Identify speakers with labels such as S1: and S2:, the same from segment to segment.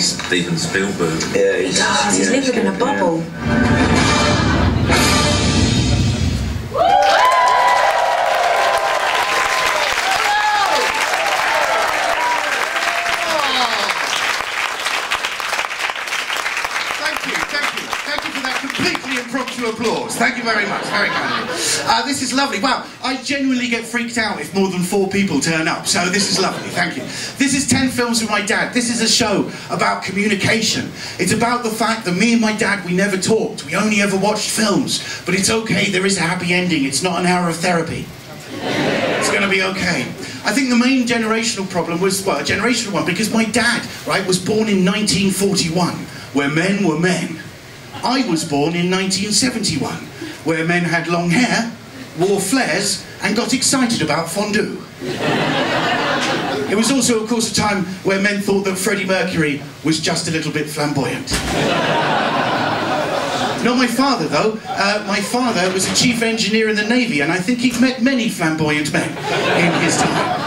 S1: Steven Spielberg.
S2: Yeah, he does. He's living in a bubble.
S3: Applause. Thank you very much. Very kindly. This is lovely. Wow, I genuinely get freaked out if more than 4 people turn up, so this is lovely. Thank you. This is 10 Films with my dad. This is a show about communication. It's about the fact that me and my dad, we never talked. We only ever watched films. But it's okay, there is a happy ending. It's not an hour of therapy. It's going to be okay. I think the main generational problem was, well, a generational one, because my dad, right, was born in 1941, where men were men. I was born in 1971, where men had long hair, wore flares, and got excited about fondue. It was also, of course, a time where men thought that Freddie Mercury was just a little bit flamboyant. Not my father, though. My father was a chief engineer in the Navy, and I think he's met many flamboyant men in his time.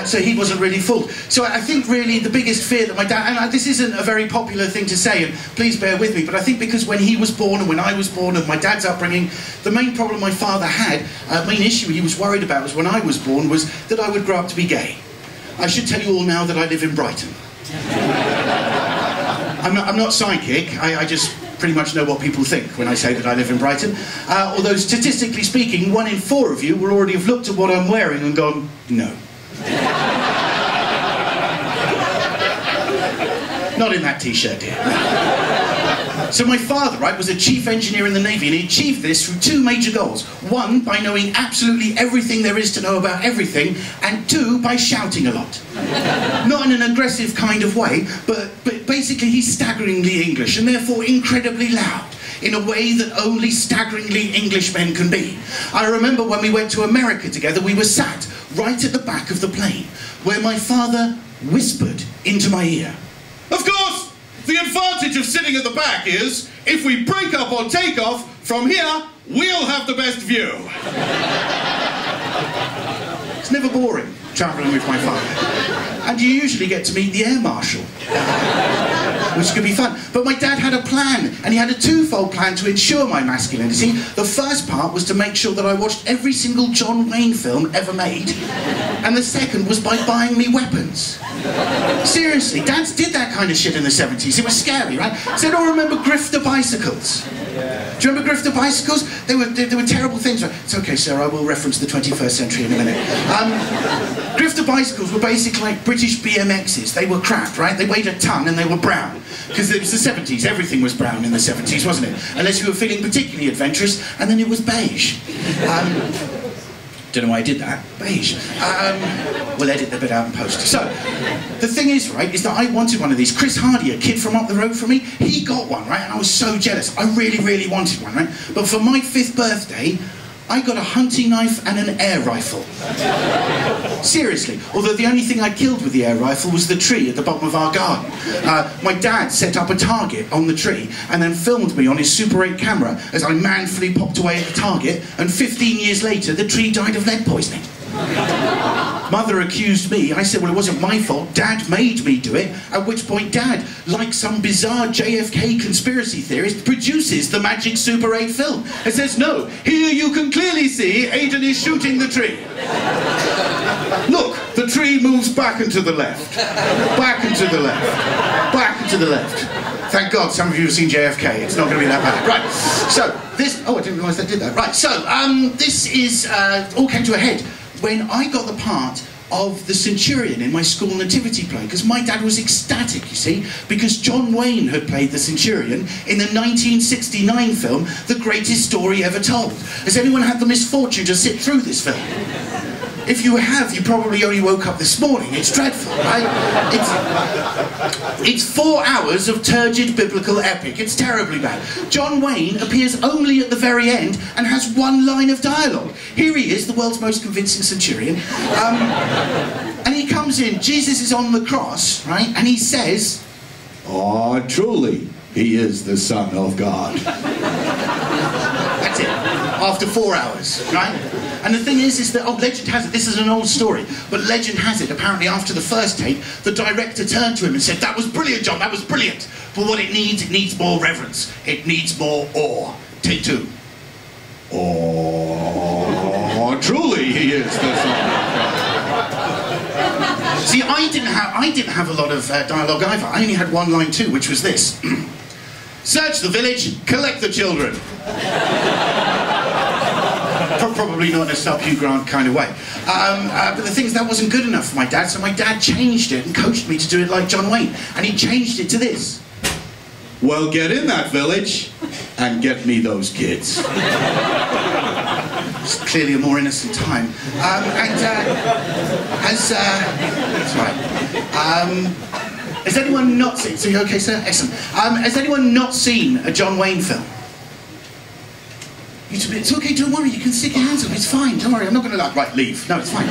S3: So he wasn't really fooled. So I think really the biggest fear that my dad, and this isn't a very popular thing to say, and please bear with me, but I think because when he was born and when I was born and my dad's upbringing, the main problem my father had, main issue he was worried about was when I was born was that I would grow up to be gay. I should tell you all now that I live in Brighton. I'm not psychic, I just pretty much know what people think when I say that I live in Brighton. Although statistically speaking, 1 in 4 of you will already have looked at what I'm wearing and gone, no. Not in that t-shirt, dear. So my father, right, was a chief engineer in the Navy, and he achieved this through 2 major goals. 1, by knowing absolutely everything there is to know about everything, and 2, by shouting a lot. Not in an aggressive kind of way, but basically he's staggeringly English, and therefore incredibly loud, in a way that only staggeringly English men can be. I remember when we went to America together, we were sat right at the back of the plane, where my father whispered into my ear,
S4: "Of course, the advantage of sitting at the back is, if we break up on takeoff, from here, we'll have the best view."
S3: It's never boring, travelling with my father. And you usually get to meet the air marshal, which could be fun. But my dad had a plan, and he had a 2-fold plan to ensure my masculinity. The first part was to make sure that I watched every single John Wayne film ever made, and the second was by buying me weapons. Seriously, dads did that kind of shit in the 70s. It was scary, right? Does anyone remember grifter bicycles? Do you remember grifter bicycles? They were terrible things. It's okay, sir, I will reference the 21st century in a minute. Grifter bicycles were basically like British BMXs. They were crap, right? They weighed a ton and they were brown. Because it was the 70s. Everything was brown in the 70s, wasn't it? Unless you were feeling particularly adventurous, and then it was beige. Don't know why I did that. Beige. We'll edit the bit out and post. So, the thing is, right, is that I wanted one of these. Chris Hardy, a kid from up the road from me, he got one, right? And I was so jealous. I really, really wanted one, right? But for my 5th birthday, I got a hunting knife and an air rifle. Seriously. Although the only thing I killed with the air rifle was the tree at the bottom of our garden. My dad set up a target on the tree and then filmed me on his Super 8 camera as I manfully popped away at the target, and 15 years later the tree died of lead poisoning. Mother accused me. I said, well, it wasn't my fault. Dad made me do it. At which point Dad, like some bizarre JFK conspiracy theorist, produces the magic Super 8 film and says, no, here you can clearly see Aidan is shooting the tree. Look, the tree moves back and to the left. Back and to the left. Back and to the left. Thank God some of you have seen JFK. It's not going to be that bad. Right, so this... Oh, I didn't realise they did that. Right, so this is... all came to a head when I got the part of the Centurion in my school nativity play, because my dad was ecstatic, you see, because John Wayne had played the Centurion in the 1969 film, The Greatest Story Ever Told. Has anyone had the misfortune to sit through this film? If you have, you probably only woke up this morning. It's dreadful, right? It's 4 hours of turgid biblical epic. It's terribly bad. John Wayne appears only at the very end and has 1 line of dialogue. Here he is, the world's most convincing centurion. And he comes in, Jesus is on the cross, right? And he says,
S4: "Oh, truly, he is the Son of God."
S3: That's it. After 4 hours, right? And the thing is that, oh, legend has it, this is an old story, but legend has it, apparently after the first take, the director turned to him and said, "That was brilliant, John, that was brilliant. But what it needs more reverence. It needs more awe." Take two.
S4: Oh, truly he is the son.
S3: See, I didn't have a lot of dialogue either. I only had one line too, which was this.
S4: Search the village, collect the children.
S3: Probably not in a sub Hugh Grant kind of way. But the thing is, that wasn't good enough for my dad, so my dad changed it and coached me to do it like John Wayne. And he changed it to this.
S4: Well, get in that village and get me those kids.
S3: It's clearly a more innocent time. That's right. Has anyone not seen? So you okay, sir? Excellent. Has anyone not seen a John Wayne film? It's okay, don't worry, you can stick your hands up, it's fine, don't worry, I'm not going to like, right, leave. No, it's fine.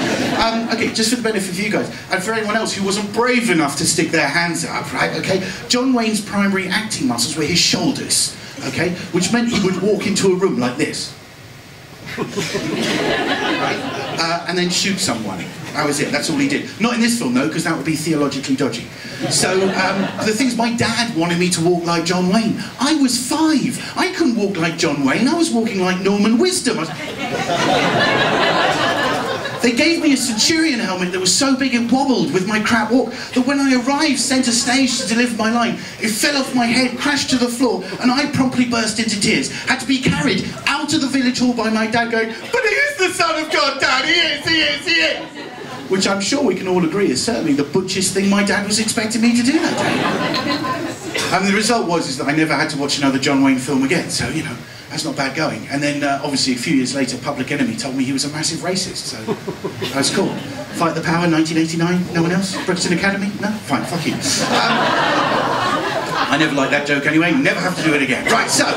S3: Okay, just for the benefit of you guys, and for anyone else who wasn't brave enough to stick their hands up, right, okay, John Wayne's primary acting muscles were his shoulders, okay, which meant he would walk into a room like this. Right? And then shoot someone. That was it, that's all he did. Not in this film though, because that would be theologically dodgy. So, the thing is, my dad wanted me to walk like John Wayne. I was 5. I couldn't walk like John Wayne, I was walking like Norman Wisdom. They gave me a Centurion helmet that was so big it wobbled with my crap walk that when I arrived centre stage to deliver my line, it fell off my head, crashed to the floor, and I promptly burst into tears. Had to be carried out of the village hall by my dad going, "But he is the Son of God, Dad, he is! Which I'm sure we can all agree is certainly the butchest thing my dad was expecting me to do that day. And the result was that I never had to watch another John Wayne film again, so, you know, that's not bad going. And then, obviously, a few years later, Public Enemy told me he was a massive racist, so that was cool. Fight the Power, 1989, no one else? Brixton Academy? No? Fine, fuck you. I never liked that joke anyway, never have to do it again. Right, so,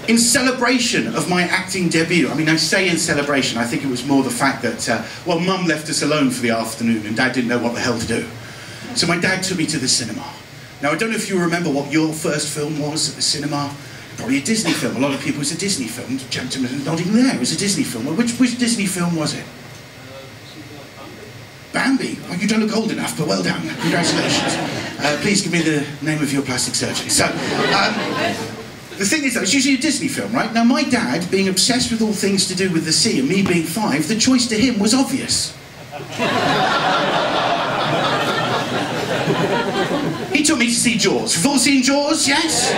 S3: in celebration of my acting debut, I mean, I say in celebration, I think it was more the fact that, well, Mum left us alone for the afternoon and Dad didn't know what the hell to do. So my dad took me to the cinema. Now, I don't know if you remember what your first film was at the cinema. Probably a Disney film. A lot of people, it's a Disney film. Gentlemen not even there, it was a Disney film. Well, which Disney film was it? Bambi. Oh, you don't look old enough, but well done. Congratulations. Please give me the name of your plastic surgery. So, the thing is, though, it's usually a Disney film, right? Now, my dad, being obsessed with all things to do with the sea, and me being 5, the choice to him was obvious. He took me to see Jaws. You've all seen Jaws, yes?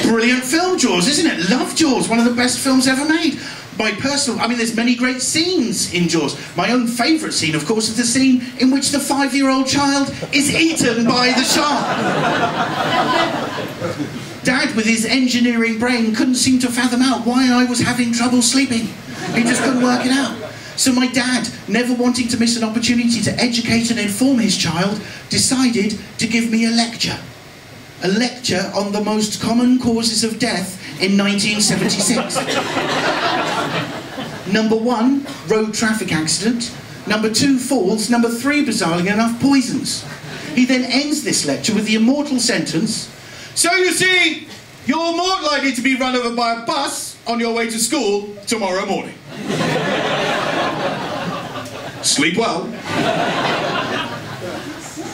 S3: Brilliant film, Jaws, isn't it? Love Jaws, one of the best films ever made. My personal, I mean, there's many great scenes in Jaws. My own favourite scene, of course, is the scene in which the 5-year-old child is eaten by the shark. Dad, with his engineering brain, couldn't seem to fathom out why I was having trouble sleeping. He just couldn't work it out. So my dad, never wanting to miss an opportunity to educate and inform his child, decided to give me a lecture. A lecture on the most common causes of death in 1976. Number 1, road traffic accident. Number 2, falls. Number 3, bizarrely enough, poisons. He then ends this lecture with the immortal sentence,
S4: "So you see, you're more likely to be run over by a bus on your way to school tomorrow morning. Sleep well."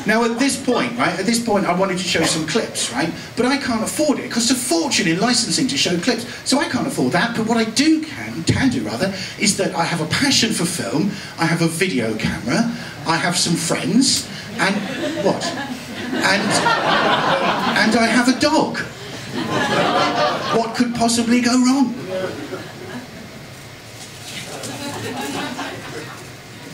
S3: Now at this point, right, I wanted to show some clips, right? But I can't afford it. It costs a fortune in licensing to show clips. So I can't afford that, but what I can do rather, is that I have a passion for film, I have a video camera, I have some friends, and what? And I have a dog. What could possibly go wrong?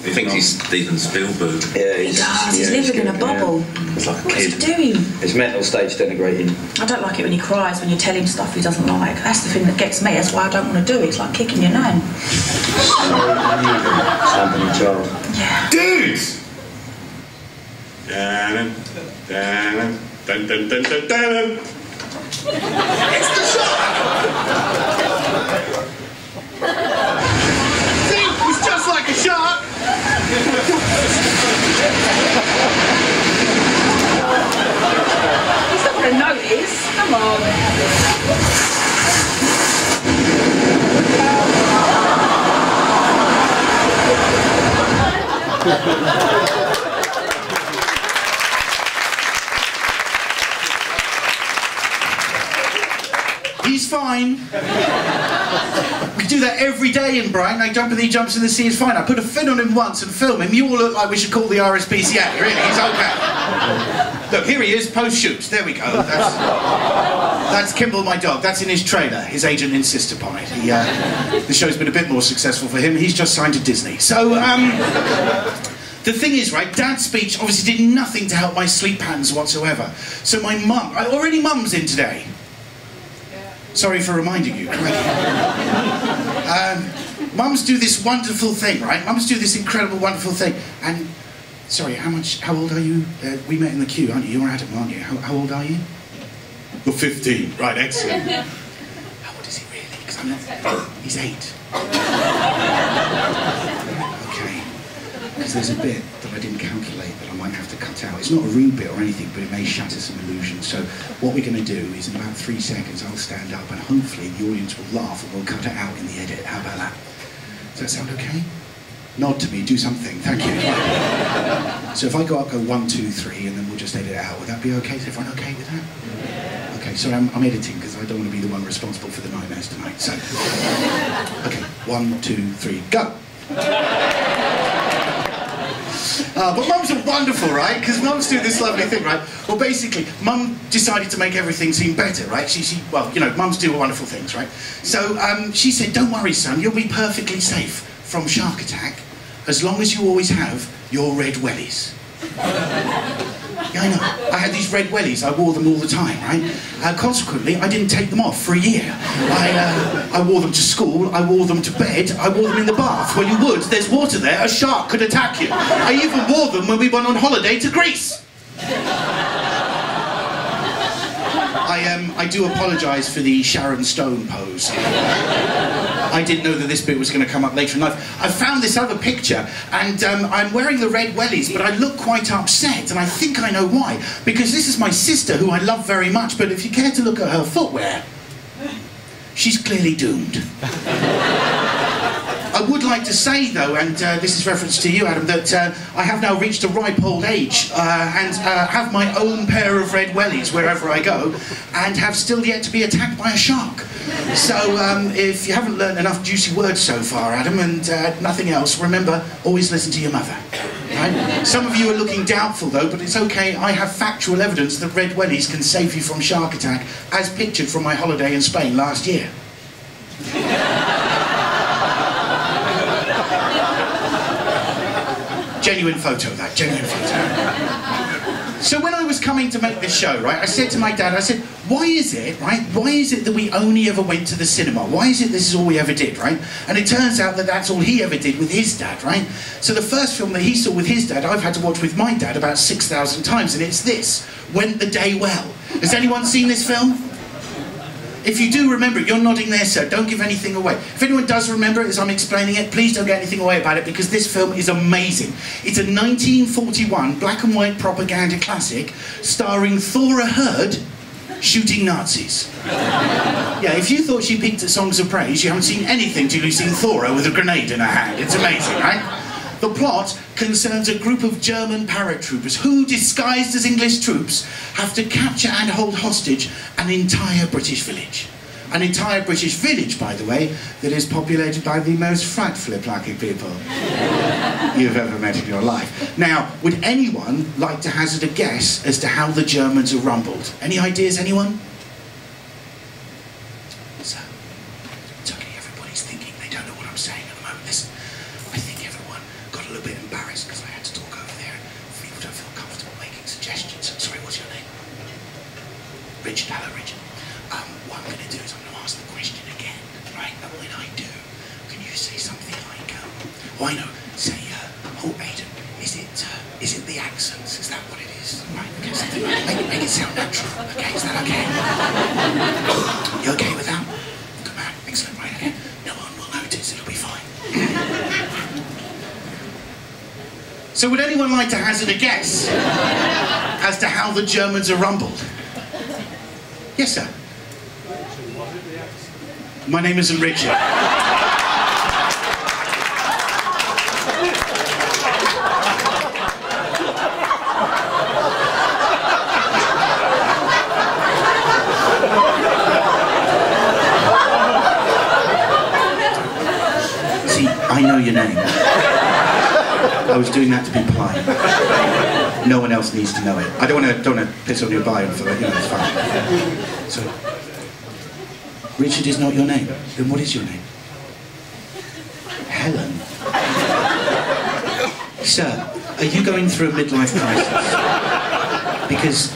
S1: He thinks he's Steven Spielberg.
S2: Yeah, he does. He's living in a bubble.
S1: He's like a
S2: What's he
S1: kid.
S2: doing?
S5: His mental state's denigrating.
S2: I don't like it when he cries, when you tell him stuff he doesn't like. That's the thing that gets me. That's why I don't want to do it. It's like kicking your name.
S5: Stamping a child.
S2: Yeah.
S4: Dude! Dun, dun, dun, dun, dun, dun, dun. It's the shark! See? He's just like a shark!
S2: He's not going to notice. Come on.
S3: He's fine. We do that every day in Brighton. I jump and he jumps in the sea, it's fine. I put a fin on him once and film him. You all look like we should call the RSPCA. Really, he's okay. Look, here he is, post-shoot. There we go. That's Kimball, my dog. That's in his trailer. His agent insists upon it. The show's been a bit more successful for him. He's just signed to Disney. So, the thing is, right, Dad's speech obviously did nothing to help my sleep patterns whatsoever. So my mum, already Mum's in today. Sorry for reminding you. Mums do this wonderful thing, right? Mums do this incredible, wonderful thing. And, sorry, how old are you? We met in the queue, aren't you? You're Adam, aren't you? How old are you?
S4: You're 15. Right, excellent.
S3: How old is he really? Because I'm not... He's 8. Okay. Because there's a bit that I didn't calculate that I might have to cut out. It's not a rude bit or anything, but it may shatter some illusions. So what we're going to do is in about 3 seconds I'll stand up and hopefully the audience will laugh and we'll cut it out in the edit. How about that? Does that sound okay? Nod to me, do something, thank you. So if I go up, go 1, 2, 3, and then we'll just edit it out. Would that be okay? Is everyone okay with that? Okay, so I'm editing because I don't want to be the one responsible for the nightmares tonight. So, okay, 1, 2, 3, go! But mums are wonderful, right? Because mums do this lovely thing, right? Well, basically, Mum decided to make everything seem better, right? Well, you know, mums do wonderful things, right? So she said, don't worry, son, you'll be perfectly safe from shark attack as long as you always have your red wellies. Yeah, I know. I had these red wellies. I wore them all the time, right? Consequently, I didn't take them off for a year. I wore them to school. I wore them to bed. I wore them in the bath. Well, you would. There's water there. A shark could attack you. I even wore them when we went on holiday to Greece. I do apologise for the Sharon Stone pose. I didn't know that this bit was going to come up later in life. I found this other picture, and I'm wearing the red wellies, but I look quite upset, and I think I know why. Because this is my sister, who I love very much, but if you care to look at her footwear, she's clearly doomed. I would like to say, though, and this is reference to you, Adam, that I have now reached a ripe old age and have my own pair of red wellies wherever I go, and have still yet to be attacked by a shark. So if you haven't learned enough juicy words so far, Adam, and nothing else, remember, always listen to your mother. Right? Some of you are looking doubtful, though, but it's okay. I have factual evidence that red wellies can save you from shark attack, as pictured from my holiday in Spain last year. Genuine photo, that, genuine photo. So when I was coming to make this show, right, I said to my dad, I said, why is it, right, why is it that we only ever went to the cinema? Why is it this is all we ever did, right? And it turns out that that's all he ever did with his dad, right? So the first film that he saw with his dad, I've had to watch with my dad about 6,000 times, and it's this, Went the Day Well. Has anyone seen this film? If you do remember it, you're nodding there, sir. Don't give anything away. If anyone does remember it as I'm explaining it, please don't get anything away about it, because this film is amazing. It's a 1941 black and white propaganda classic starring Thora Hird shooting Nazis. Yeah, if you thought she peaked at Songs of Praise, you haven't seen anything till you've seen Thora with a grenade in her hand. It's amazing, right? The plot concerns a group of German paratroopers who, disguised as English troops, have to capture and hold hostage an entire British village. An entire British village, by the way, that is populated by the most frightfully plucky people you've ever met in your life. Now, would anyone like to hazard a guess as to how the Germans are rumbled? Any ideas, anyone? So, it's okay, everybody's thinking they don't know what I'm saying at the moment. Listen, I think everyone got a little bit embarrassed because I had to talk over there. People don't feel comfortable making suggestions. Sorry, what's your name? Richard. Hello, Richard. What I'm going to do is I'm going to ask the question again, right? And when I do, can you say something like, oh, I know, say, oh, Aidan, is it the accents? Is that what it is? Right, okay, something like that. Make it sound natural, okay? Is that okay? You okay with that? Good man, excellent, right, okay? No one will notice, it'll be fine. So would anyone like to hazard a guess as to how the Germans are rumbled? Yes, sir. My name isn't Richard. I was doing that to be polite. No one else needs to know it. I don't want to piss on your bio for that, you know, it's fine. So, Richard is not your name. Then what is your name? Helen. Sir, are you going through a midlife crisis? Because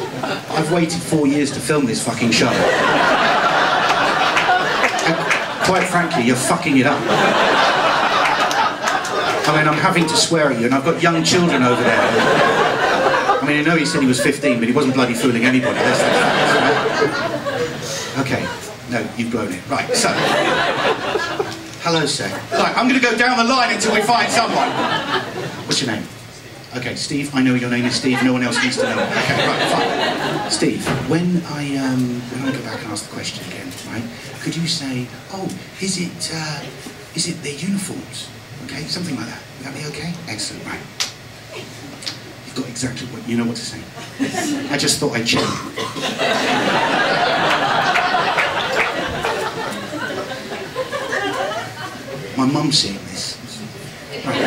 S3: I've waited 4 years to film this fucking show. And quite frankly, you're fucking it up. I mean, I'm having to swear at you, and I've got young children over there. I mean, I know he said he was 15, but he wasn't bloody fooling anybody. That's right? Okay, no, you've blown it. Right, so... Hello, sir. Right, I'm going to go down the line until we find someone. What's your name? Okay, Steve, I know your name is Steve, no one else needs to know it. Okay, right, fine. Steve, when I go back and ask the question again, right, could you say, oh, is it their uniforms? Okay, something like that. Would that be okay? Excellent, right. You've got exactly what, you know what to say. I just thought I'd check. My mum's seeing this. Right.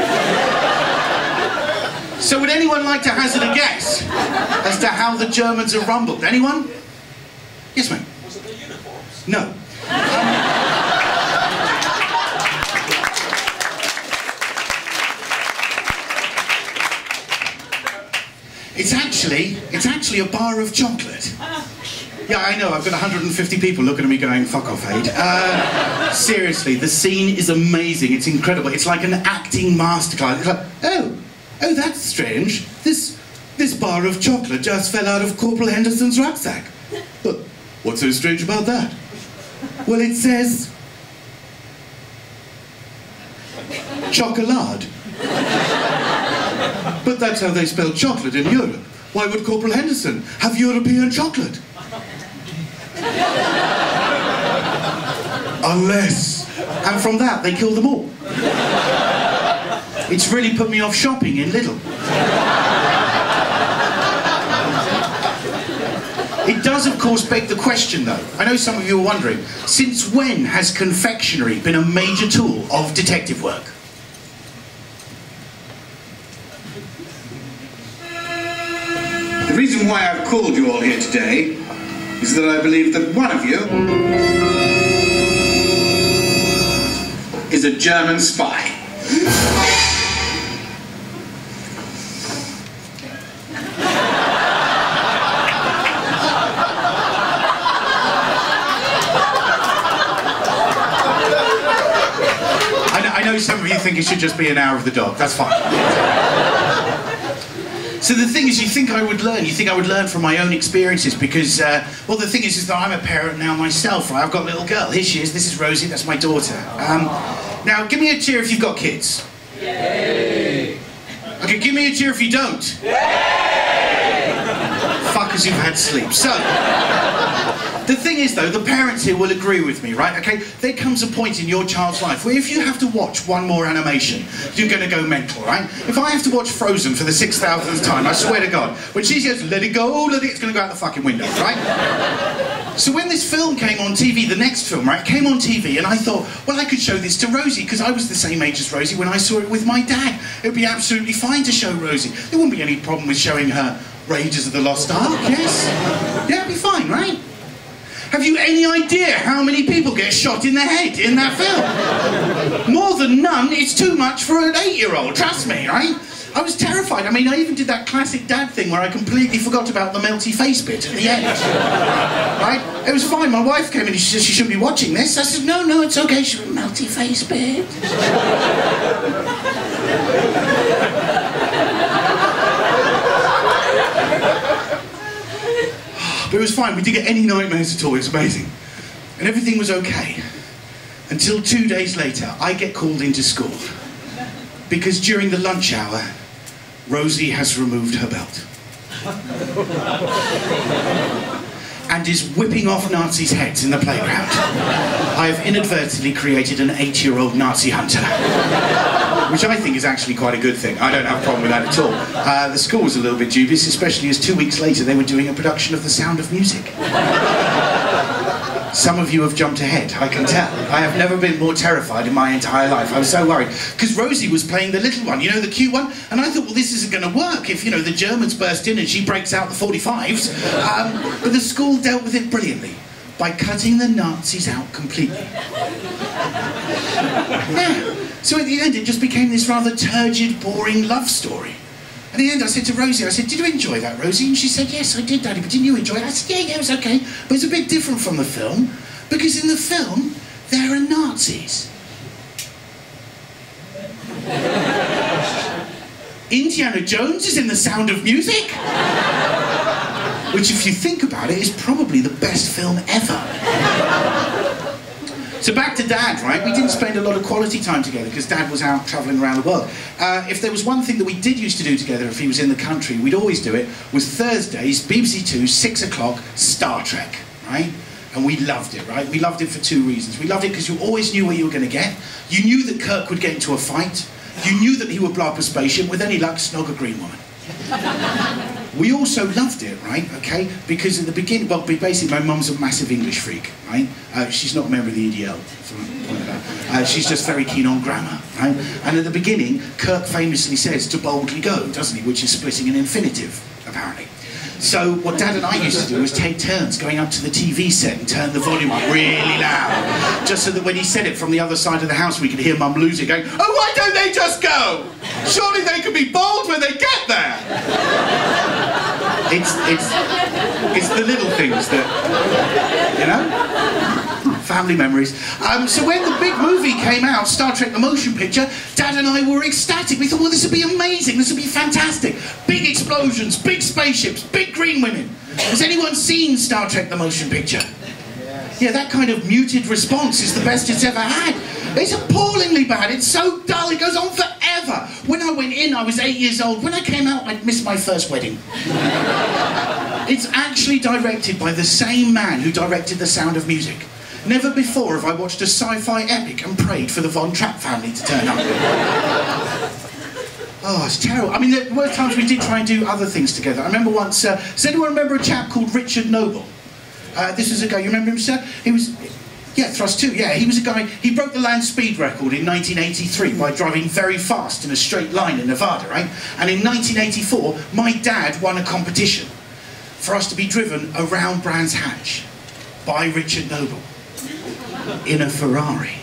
S3: So would anyone like to hazard a guess as to how the Germans are rumbled? Anyone? Yes, mate.
S6: Was it the uniforms?
S3: No. It's actually a bar of chocolate. Yeah, I know, I've got 150 people looking at me going, fuck off, Aid. Seriously, the scene is amazing, it's incredible. It's like an acting masterclass. It's like, oh, that's strange. This bar of chocolate just fell out of Corporal Henderson's rucksack. But what's so strange about that? Well, it says... chocolade. But that's how they spell chocolate in Europe. Why would Corporal Henderson have European chocolate? Unless... And from that, they kill them all. It's really put me off shopping in Lidl. It does, of course, beg the question, though. I know some of you are wondering, since when has confectionery been a major tool of detective work?
S7: The reason why I've called you all here today is that I believe that one of you is a German spy.
S3: I know some of you think it should just be an hour of the dog. That's fine. So the thing is, you think I would learn from my own experiences because, well, the thing is that I'm a parent now myself, right? I've got a little girl. Here she is. This is Rosie. That's my daughter. Now, give me a cheer if you've got kids. Yay! Okay, give me a cheer if you don't. Yay! Fuckers who've had sleep. So, the thing is, though, the parents here will agree with me, right? Okay, there comes a point in your child's life where if you have to watch one more animation, you're going to go mental, right? If I have to watch Frozen for the 6,000th time, I swear to God, when she goes, let it go, it's going to go out the fucking window, right? So when this film came on TV, the next film, right, came on TV, and I thought, well, I could show this to Rosie, because I was the same age as Rosie when I saw it with my dad. It would be absolutely fine to show Rosie. There wouldn't be any problem with showing her Raiders of the Lost Ark, yes? Yeah, it'd be fine, right? Have you any idea how many people get shot in the head in that film? More than none, it's too much for an 8-year-old, trust me, right? I was terrified. I mean, I even did that classic dad thing where I completely forgot about the melty face bit at the end. Right? It was fine. My wife came in and she said, she shouldn't be watching this. I said, no, it's okay. She went, melty face bit. But it was fine. We didn't get any nightmares at all. It was amazing. And everything was okay. Until 2 days later, I get called into school. Because during the lunch hour, Rosie has removed her belt. And is whipping off Nazis' heads in the playground. I have inadvertently created an 8-year-old Nazi hunter. Which I think is actually quite a good thing. I don't have a problem with that at all. The school was a little bit dubious, especially as 2 weeks later they were doing a production of The Sound of Music. Some of you have jumped ahead, I can tell. I have never been more terrified in my entire life. I was so worried. Because Rosie was playing the little one, you know, the cute one? And I thought, well, this isn't going to work if, you know, the Germans burst in and she breaks out the 45s. But the school dealt with it brilliantly by cutting the Nazis out completely. Yeah. So at the end, it just became this rather turgid, boring love story. At the end, I said to Rosie, I said, did you enjoy that, Rosie? And she said, yes, I did, Daddy, but didn't you enjoy it? I said, yeah, it was okay. But it's a bit different from the film, because in the film, there are Nazis. Indiana Jones is in The Sound of Music, which, if you think about it, is probably the best film ever. So back to Dad, right? We didn't spend a lot of quality time together because Dad was out travelling around the world. If there was one thing that we did used to do together if he was in the country, we'd always do it, was Thursdays, BBC 2, 6 o'clock, Star Trek, right? And we loved it, right? We loved it for two reasons. We loved it because you always knew what you were going to get. You knew that Kirk would get into a fight. You knew that he would blow up a spaceship, with any luck, snog a green woman. We also loved it, right, okay, because at the beginning, well, basically my mum's a massive English freak, right? She's not a member of the EDL, so I point that out. She's just very keen on grammar, right? And at the beginning, Kirk famously says to boldly go, doesn't he, which is splitting an infinitive, apparently. So what Dad and I used to do was take turns going up to the TV set and turn the volume up really loud, just so that when he said it from the other side of the house, we could hear Mum lose it, going, oh, why don't they just go? Surely they could be bold when they get there. It's the little things that, you know? Family memories. So when the big movie came out, Star Trek the Motion Picture, Dad and I were ecstatic. We thought, well, this would be amazing, this would be fantastic. Big explosions, big spaceships, big green women. Has anyone seen Star Trek the Motion Picture? Yeah, that kind of muted response is the best it's ever had. It's appallingly bad, it's so dull, it goes on forever. When I went in, I was 8 years old. When I came out, I'd missed my first wedding. It's actually directed by the same man who directed The Sound of Music. Never before have I watched a sci-fi epic and prayed for the Von Trapp family to turn up. Oh, it's terrible. I mean, there were times we did try and do other things together. I remember once, does anyone remember a chap called Richard Noble? This was a guy, you remember him, sir? He was, yeah, Thrust 2, yeah. He was a guy, he broke the land speed record in 1983 by driving very fast in a straight line in Nevada, right? And in 1984, my dad won a competition for us to be driven around Brands Hatch by Richard Noble in a Ferrari.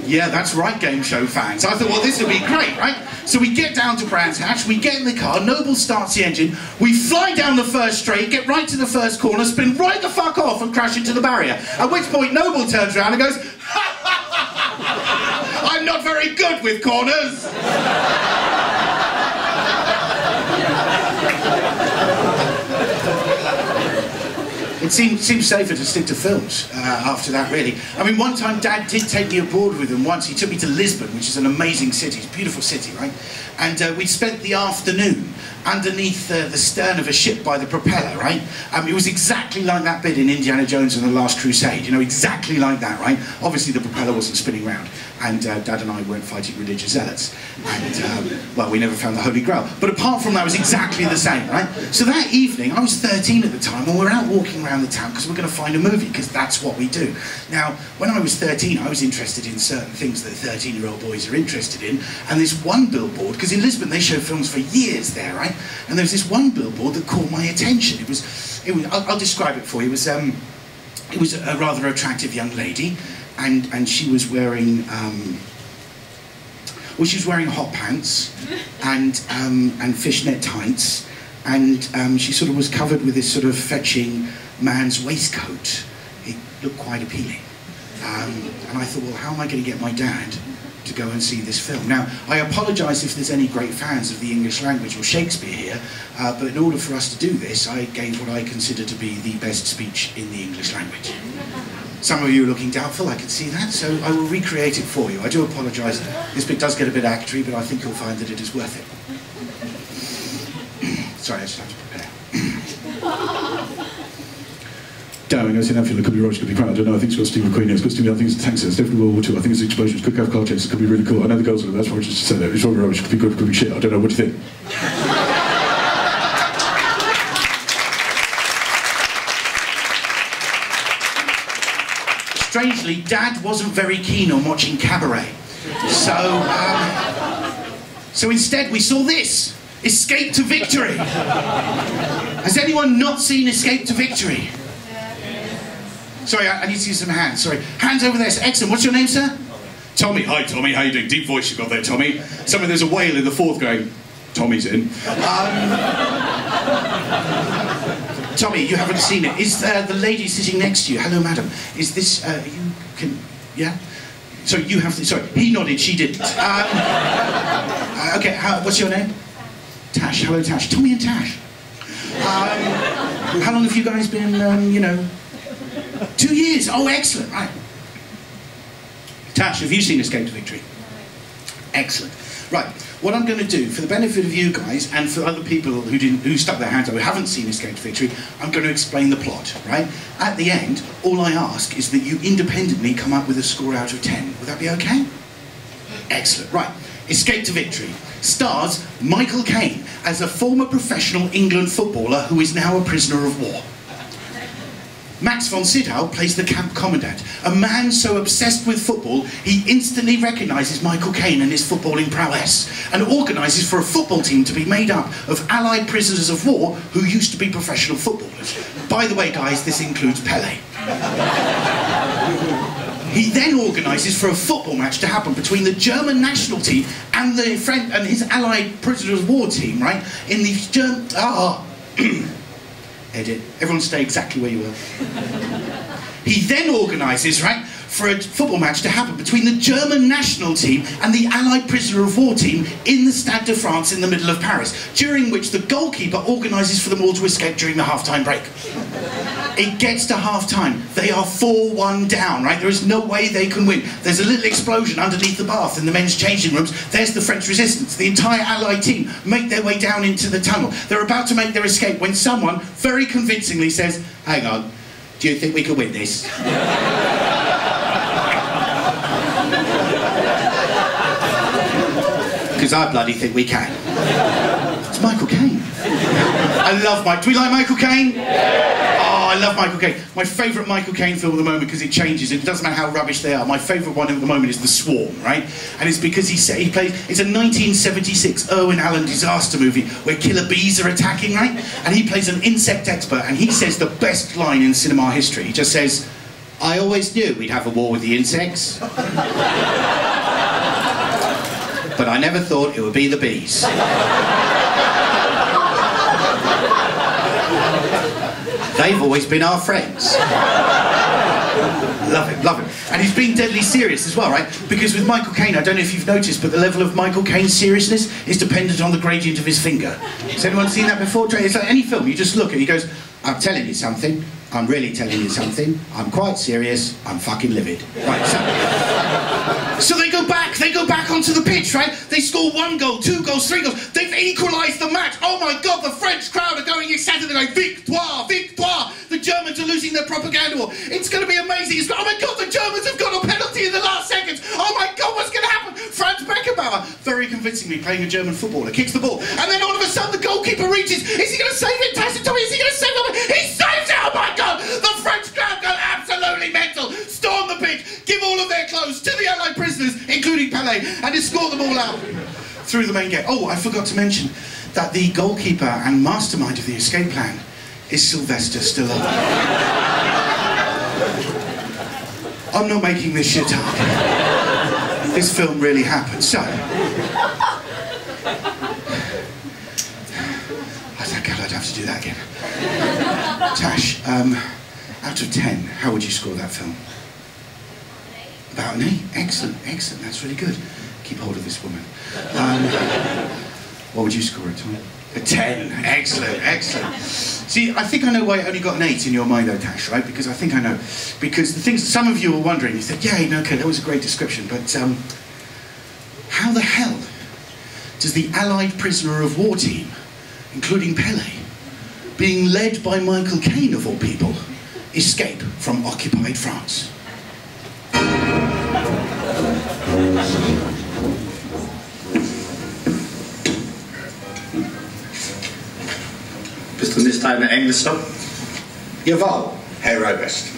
S3: Yeah, that's right, game show fans. I thought, well, this would be great, right? So we get down to Brands Hatch, we get in the car, Noble starts the engine, we fly down the first straight, get right to the first corner, spin right the fuck off and crash into the barrier. At which point Noble turns around and goes, ha ha ha ha! I'm not very good with corners! It seemed safer to stick to films after that, really. I mean, one time Dad did take me abroad with him once. He took me to Lisbon, which is an amazing city. It's a beautiful city, right? And we spent the afternoon underneath the stern of a ship by the propeller, right? It was exactly like that bit in Indiana Jones and the Last Crusade, you know, exactly like that, right? Obviously the propeller wasn't spinning round, and Dad and I weren't fighting religious zealots, and, well, we never found the Holy Grail. But apart from that, it was exactly the same, right? So that evening, I was 13 at the time, and we're out walking around the town because we're going to find a movie, because that's what we do. Now, when I was 13, I was interested in certain things that 13-year-old boys are interested in, and this one billboard, because in Lisbon they show films for years there, right? And there was this one billboard that caught my attention. It was I'll describe it for you. It was a rather attractive young lady, and she was wearing well, she was wearing hot pants and fishnet tights, and she sort of was covered with this sort of fetching man's waistcoat. It looked quite appealing, and I thought, well, how am I going to get my dad to go and see this film? Now, I apologise if there's any great fans of the English language or Shakespeare here, but in order for us to do this, I gave what I consider to be the best speech in the English language. Some of you are looking doubtful, I can see that, so I will recreate it for you. I do apologise. This bit does get a bit actory, but I think you'll find that it is worth it. Sorry, I just have to prepare. Darling, I said Anfield, it could be Roger, could be Crown, I don't know, I think it's got Steve McQueen, it's got Steve, I think it's tanks, it's definitely World War II, I think it's explosions, could have car chases, could be really cool, I know the girls are that's why I just said that, it's probably rubbish, could be good, could be shit, I don't know, what do you think? strangely, Dad wasn't very keen on watching Cabaret. So instead we saw this, Escape to Victory. Has anyone not seen Escape to Victory? Sorry, I need to see some hands, sorry. Hands over there, excellent. What's your name, sir?
S4: Tommy, hi Tommy, how you doing? Deep voice you got there, Tommy. There's a whale in the fourth going, Tommy's in.
S3: Tommy, you haven't seen it. Is the lady sitting next to you? Hello, madam. Is this, yeah? Sorry, you have, sorry, he nodded, she didn't. Okay, what's your name? Tash, hello Tash. Tommy and Tash. How long have you guys been, 2 years, oh excellent, right. Tash, have you seen Escape to Victory? Excellent. Right, what I'm going to do, for the benefit of you guys, and for other people who stuck their hands up, who haven't seen Escape to Victory, I'm going to explain the plot, right? At the end, all I ask is that you independently come up with a score out of 10. Would that be okay? Excellent, right. Escape to Victory stars Michael Caine as a former professional England footballer who is now a prisoner of war. Max von Sydow plays the camp commandant, a man so obsessed with football he instantly recognises Michael Caine and his footballing prowess, and organises for a football team to be made up of Allied prisoners of war who used to be professional footballers. By the way, guys, this includes Pelé. He then organises for a football match to happen between the German national team and his Allied prisoners of war team, right? In the German... Edit. Everyone stay exactly where you were. He then organises, right, for a football match to happen between the German national team and the Allied prisoner of war team in the Stade de France in the middle of Paris, during which the goalkeeper organises for them all to escape during the half-time break. It gets to half-time. They are 4-1 down, right? There is no way they can win. There's a little explosion underneath the bath in the men's changing rooms. There's the French resistance. The entire Allied team make their way down into the tunnel. They're about to make their escape when someone very convincingly says, hang on, do you think we can win this? Because I bloody think we can. It's Michael Caine. I love Mike. Do we like Michael Caine? Yeah. Oh, I love Michael Caine. My favourite Michael Caine film at the moment, because it changes, it doesn't matter how rubbish they are. My favourite one at the moment is The Swarm, right? And it's because he plays, it's a 1976 Irwin Allen disaster movie where killer bees are attacking, right? And he plays an insect expert, and he says the best line in cinema history. He just says, I always knew we'd have a war with the insects. But I never thought it would be the bees. They've always been our friends. Love him, love him. And he's being deadly serious as well, right? Because with Michael Caine, I don't know if you've noticed, but the level of Michael Caine's seriousness is dependent on the gradient of his finger. Has anyone seen that before? It's like any film, you just look and he goes, I'm telling you something, I'm really telling you something, I'm quite serious, I'm fucking livid. Right, so they go back onto the pitch, right? They score 1 goal, 2 goals, 3 goals. They've equalised the match. Oh my God, the French crowd are going ecstatic. They're going, victoire, victoire. The Germans are losing their propaganda war. It's going to be amazing. Oh my God, the Germans have got a penalty in the last seconds. Oh my God, what's going to happen? Franz Beckenbauer, very convincingly playing a German footballer, kicks the ball. And then all of a sudden the goalkeeper reaches. Is he going to save it? Tyson Tommy, is he going to save it? He saves it! Oh my God! The French crowd go absolutely mental. Storm the pitch, give all of their clothes to the Allied prisoners, including Pelé, and escort them all out through the main gate. Oh, I forgot to mention that the goalkeeper and mastermind of the escape plan is Sylvester Stallone. I'm not making this shit up. This film really happened. So, thank God I'd have to do that again. Tash, out of 10, how would you score that film? About an 8. Excellent, excellent. That's really good. Keep hold of this woman. What would you score it, Tom? A 10. Excellent, excellent. See, I think I know why it only got an 8 in your mind, though, Tash, right? Because I think I know. Because the things some of you were wondering, you said, yeah, okay, that was a great description, but how the hell does the Allied prisoner of war team, including Pelé, being led by Michael Caine, of all people, escape from occupied France?
S1: Bist du nicht eine Englische?
S7: Jawohl, Herr Robust.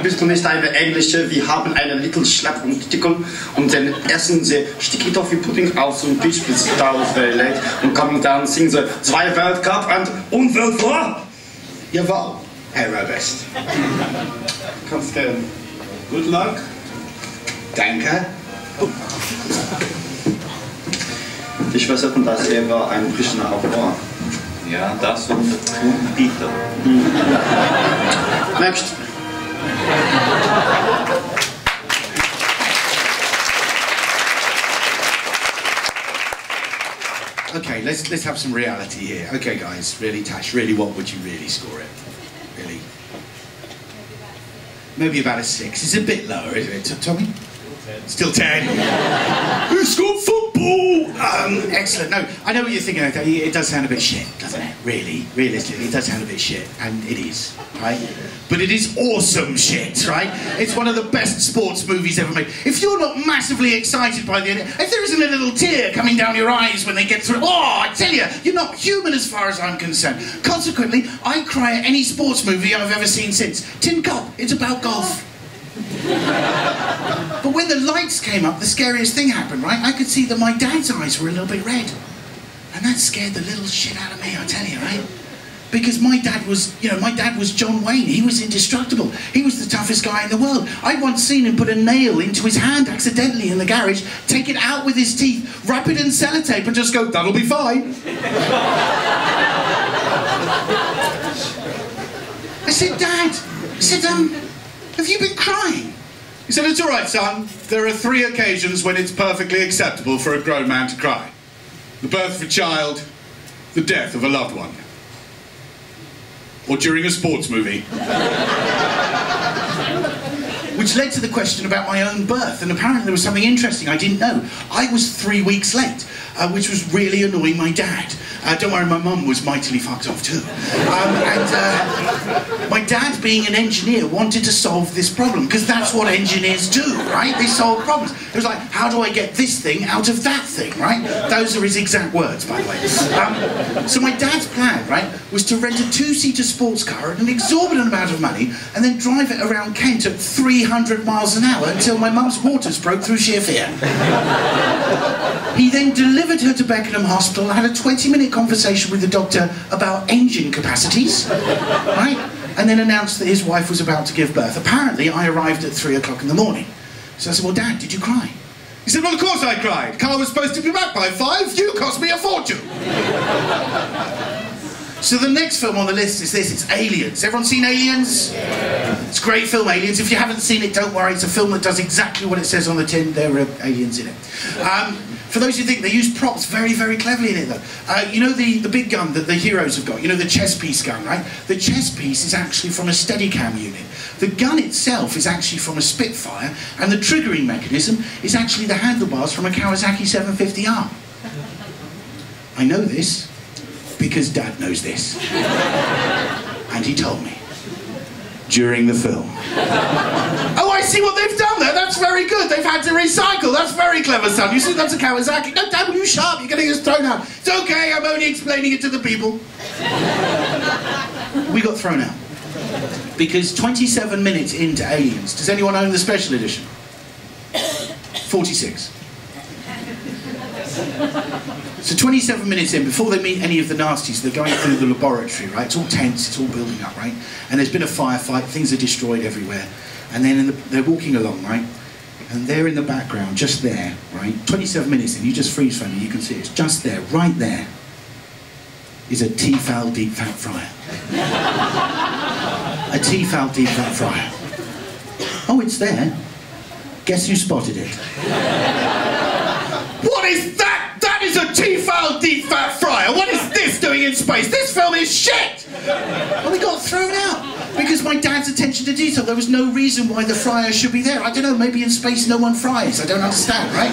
S6: Bist du nicht eine englische? Wir haben eine Little Schlap und dann essen sie Sticky Toffee Pudding auf so einen Tisch bis darauf legt und kommen dann singen sie 2 Weltcup und Welt vor.
S3: Jawohl, Herr Robest.
S6: Kannst gehen.
S3: Good luck. Danke.
S6: Ich weiß nicht, dass er ein bisschen auch war.
S1: Ja, das und Peter.
S6: Next.
S3: Okay, let's have some reality here. Okay, guys, really, Tash, really, what would you really score it? Really? Maybe about a 6. It's a bit lower, isn't it, Tommy? Still 10. Who scored football? Excellent. No, I know what you're thinking. Okay, it does sound a bit shit, doesn't it? Really, realistically, it does sound a bit shit, and it is, right? But it is awesome shit, right? It's one of the best sports movies ever made. If you're not massively excited by the end, if there isn't a little tear coming down your eyes when they get through, oh, I tell you, you're not human as far as I'm concerned. Consequently, I cry at any sports movie I've ever seen since. Tin Cup, it's about golf. But when the lights came up, the scariest thing happened, right? I could see that my dad's eyes were a little bit red. And that scared the little shit out of me, I tell you, right? Because my dad was, my dad was John Wayne. He was indestructible. He was the toughest guy in the world. I'd once seen him put a nail into his hand accidentally in the garage, take it out with his teeth, wrap it in sellotape and just go, that'll be fine. I said, Dad, have you been crying?
S4: He said, it's all right, son. There are 3 occasions when it's perfectly acceptable for a grown man to cry. The birth of a child, the death of a loved one. Or during a sports movie.
S3: Which led to the question about my own birth, and apparently there was something interesting I didn't know. I was 3 weeks late, which was really annoying my dad. Don't worry, my mum was mightily fucked off too. My dad, being an engineer, wanted to solve this problem, because that's what engineers do, right? They solve problems. It was like, how do I get this thing out of that thing, right? Those are his exact words, by the way. So my dad's plan, right, was to rent a 2-seater sports car at an exorbitant amount of money, and then drive it around Kent at 300 miles an hour until my mum's waters broke through sheer fear. He then delivered her to Beckenham Hospital, had a 20-minute conversation with the doctor about engine capacities, right? And then announced that his wife was about to give birth. Apparently, I arrived at 3 o'clock in the morning. So I said, well, Dad, did you cry?
S4: He said, well, of course I cried. Car was supposed to be back by 5. You cost me a fortune.
S3: So the next film on the list is this. It's Aliens. Everyone seen Aliens? Yeah. It's a great film, Aliens. If you haven't seen it, don't worry. It's a film that does exactly what it says on the tin. There are aliens in it. For those who think, they use props very, very cleverly in it, though. You know the big gun that the heroes have got? You know, the chest piece gun, right? The chest piece is actually from a Steadicam unit. The gun itself is actually from a Spitfire, and the triggering mechanism is actually the handlebars from a Kawasaki 750R. I know this because Dad knows this. And he told me. During the film. Oh, I see what they've done there. That's very good. They've had to recycle. That's very clever, son. You see, that's a Kawasaki. No, Dad, will you sharp? You're getting us thrown out. It's okay. I'm only explaining it to the people. We got thrown out. Because 27 minutes into Aliens, does anyone own the special edition? 46. So 27 minutes in, before they meet any of the nasties, they're going through the laboratory, right? It's all tense, it's all building up, right? And there's been a firefight, things are destroyed everywhere. And then they're walking along, right? And there in the background, just there, right? 27 minutes in, you just freeze frame it, you can see it's just there, right there, is a Tefal deep fat fryer. A Tefal deep fat fryer. Oh, it's there. Guess who spotted it?
S4: What is that? That is a Tefal deep fat fryer. What is this doing in space? This film is shit!
S3: Well, we got thrown out because my dad's attention to detail. There was no reason why the fryer should be there. I don't know, maybe in space no one fries. I don't understand, right?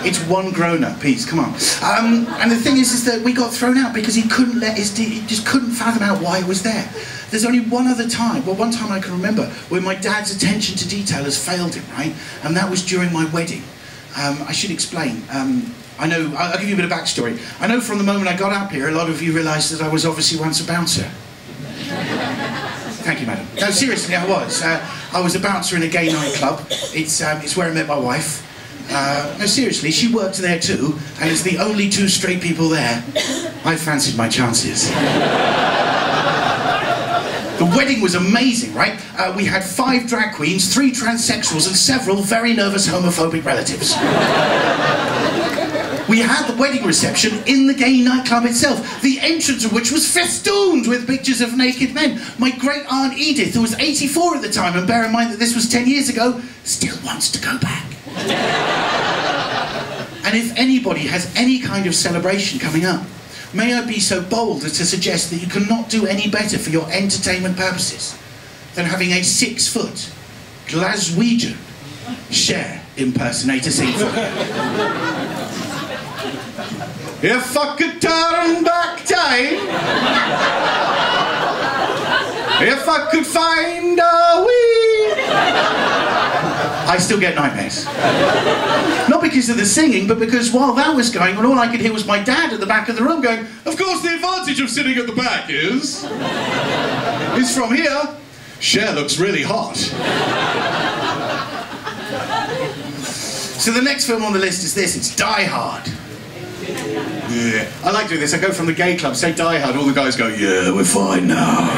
S3: It's one grown-up piece, come on. And the thing is that we got thrown out because he couldn't he just couldn't fathom out why it was there. There's only one other time, well, one time I can remember, where my dad's attention to detail has failed him, right? And that was during my wedding. I should explain. I know, I'll give you a bit of backstory. I know from the moment I got up here, a lot of you realised that I was obviously once a bouncer. Thank you, madam. No, seriously, I was. I was a bouncer in a gay nightclub. It's where I met my wife. No, seriously, she worked there too, and as the only two straight people there, I fancied my chances. The wedding was amazing, right? We had 5 drag queens, 3 transsexuals, and several very nervous homophobic relatives. We had the wedding reception in the gay nightclub itself, the entrance of which was festooned with pictures of naked men. My great-aunt Edith, who was 84 at the time, and bear in mind that this was 10 years ago, still wants to go back. And if anybody has any kind of celebration coming up, may I be so bold as to suggest that you cannot do any better for your entertainment purposes than having a 6-foot Glaswegian Cher impersonator sing for you.
S4: If I could turn back time, if I could find a way.
S3: I still get nightmares. Not because of the singing, but because while that was going on, all I could hear was my dad at the back of the room going,
S4: Of course, the advantage of sitting at the back is from here, Cher looks really hot.
S3: So the next film on the list is this, it's Die Hard.
S4: Yeah. I like doing this. I go from the gay club, say Die Hard, all the guys go, yeah, we're fine now.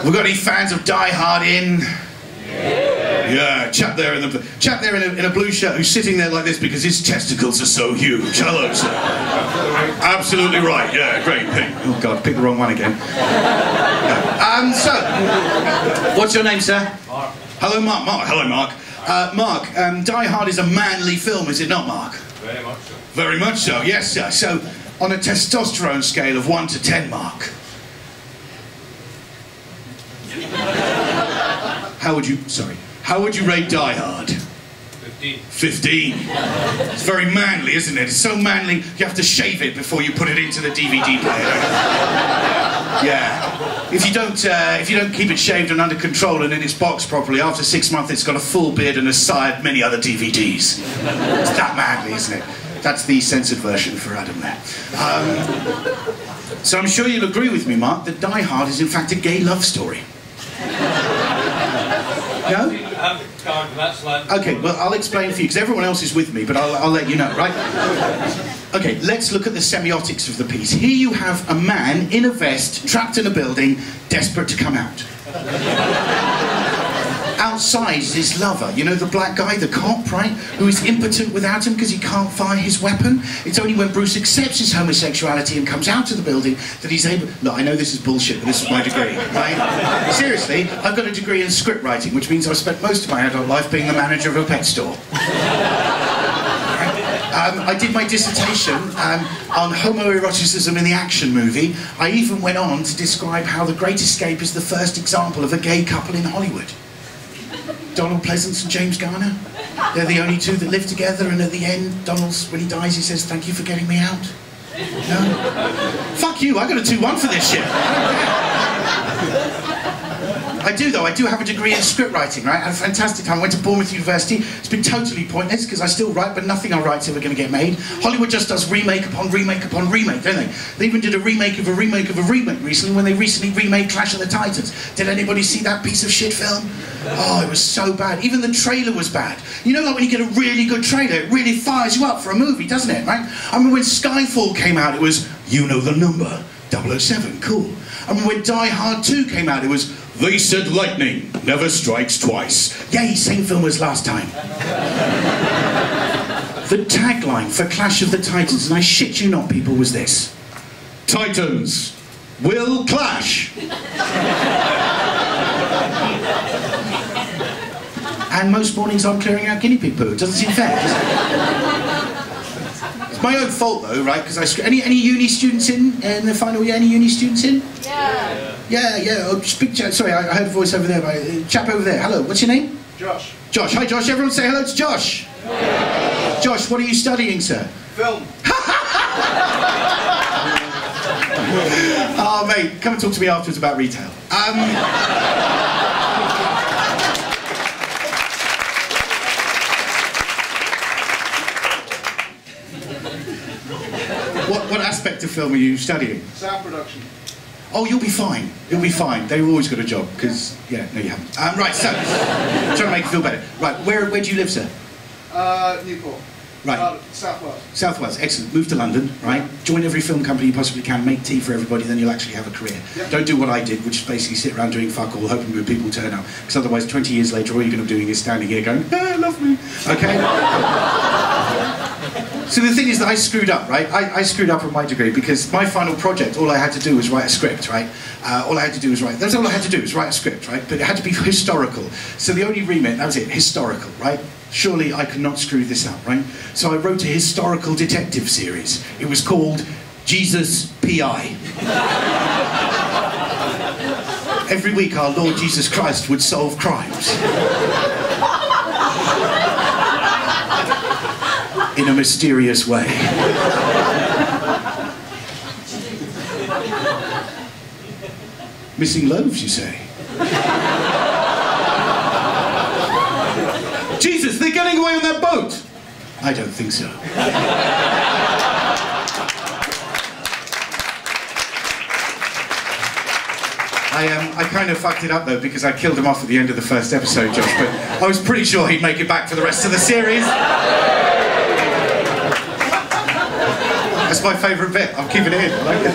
S3: We've got any fans of Die Hard in?
S4: Yeah, chap there in a blue shirt who's sitting there like this because his testicles are so huge. Hello, sir. Absolutely right. Yeah, great pick.
S3: Oh God, picked the wrong one again. So, what's your name, sir?
S4: Mark. Hello, Mark. Hello, Mark.
S3: Mark, Die Hard is a manly film, is it not, Mark?
S4: Very much so. Very much so. Yes, sir. So, on a testosterone scale of 1 to 10, Mark. How would you rate Die Hard?
S8: 15.
S4: 15. It's very manly, isn't it? It's so manly, you have to shave it before you put it into the DVD player. Yeah. If you don't keep it shaved and under control and in its box properly, after 6 months it's got a full beard and has sired many other DVDs. It's that manly, isn't it? That's the censored version for Adam there. So I'm sure you'll agree with me, Mark, that Die Hard is in fact a gay love story. No? Okay, well, I'll explain for you, because everyone else is with me, but I'll let you know, right? Okay, let's look at the semiotics of the piece. Here you have a man in a vest, trapped in a building, desperate to come out. Outside is his lover, you know, the black guy, the cop, right? Who is impotent without him because he can't fire his weapon. It's only when Bruce accepts his homosexuality and comes out of the building that he's able... Look, I know this is bullshit, but this is my degree, right? Seriously, I've got a degree in script writing, which means I've spent most of my adult life being the manager of a pet store. I did my dissertation on homoeroticism in the action movie. I even went on to describe how The Great Escape is the first example of a gay couple in Hollywood. Donald Pleasance and James Garner. They're the only two that live together, and at the end, Donald's, when he dies, he says, "Thank you for getting me out." No? Fuck you, I got a 2-1 for this shit. I do, though. I do have a degree in script writing, right? I had a fantastic time. I went to Bournemouth University. It's been totally pointless, because I still write, but nothing I write's ever going to get made. Hollywood just does remake upon remake upon remake, don't they? They even did a remake of a remake of a remake recently, when they recently remade Clash of the Titans. Did anybody see that piece of shit film? Oh, it was so bad. Even the trailer was bad. You know, like when you get a really good trailer, it really fires you up for a movie, doesn't it, right? I remember when Skyfall came out, it was, you know the number, 007, cool. I remember when Die Hard 2 came out, it was, they said lightning never strikes twice. Yay, same film as last time. The tagline for Clash of the Titans, and I shit you not, people, was this: Titans will clash. And most mornings I'm clearing out guinea pig poo. It doesn't seem fair, does it? It's my own fault, though, right? Because any uni students in the final year? Any uni students in? Yeah. Oh, speak. Sorry, I heard a voice over there. Chap over there. Hello. What's your name?
S8: Josh.
S3: Josh. Hi, Josh. Everyone say hello to Josh. Yeah. Josh, what are you studying, sir?
S8: Film.
S3: Oh, mate, come and talk to me afterwards about retail. What aspect of film are you studying?
S8: Sound production.
S3: Oh, you'll be fine. You'll be fine. They've always got a job, because, yeah, no, you haven't. Right, so, trying to make you feel better. Right, where do you live, sir?
S8: Newport.
S3: Right.
S8: South Wales.
S3: South Wales, excellent. Move to London, right? Join every film company you possibly can, make tea for everybody, then you'll actually have a career. Yep. Don't do what I did, which is basically sit around doing fuck all, hoping that people turn up. Because otherwise, 20 years later, all you're going to be doing is standing here going, ah, love me. Okay? So the thing is that I screwed up, right? I screwed up on my degree because my final project, all I had to do was write a script, right? All I had to do was that's all I had to do was write a script, right? But it had to be historical. So the only remit, that was it, historical, right? Surely I could not screw this up, right? So I wrote a historical detective series. It was called Jesus P.I. Every week our Lord Jesus Christ would solve crimes. In a mysterious way. Missing loaves, you say? Jesus, they're getting away on that boat! I don't think so. I kind of fucked it up though because I killed him off at the end of the first episode, Josh, but I was pretty sure he'd make it back for the rest of the series. That's my favourite bit. I'm keeping it in. I like it.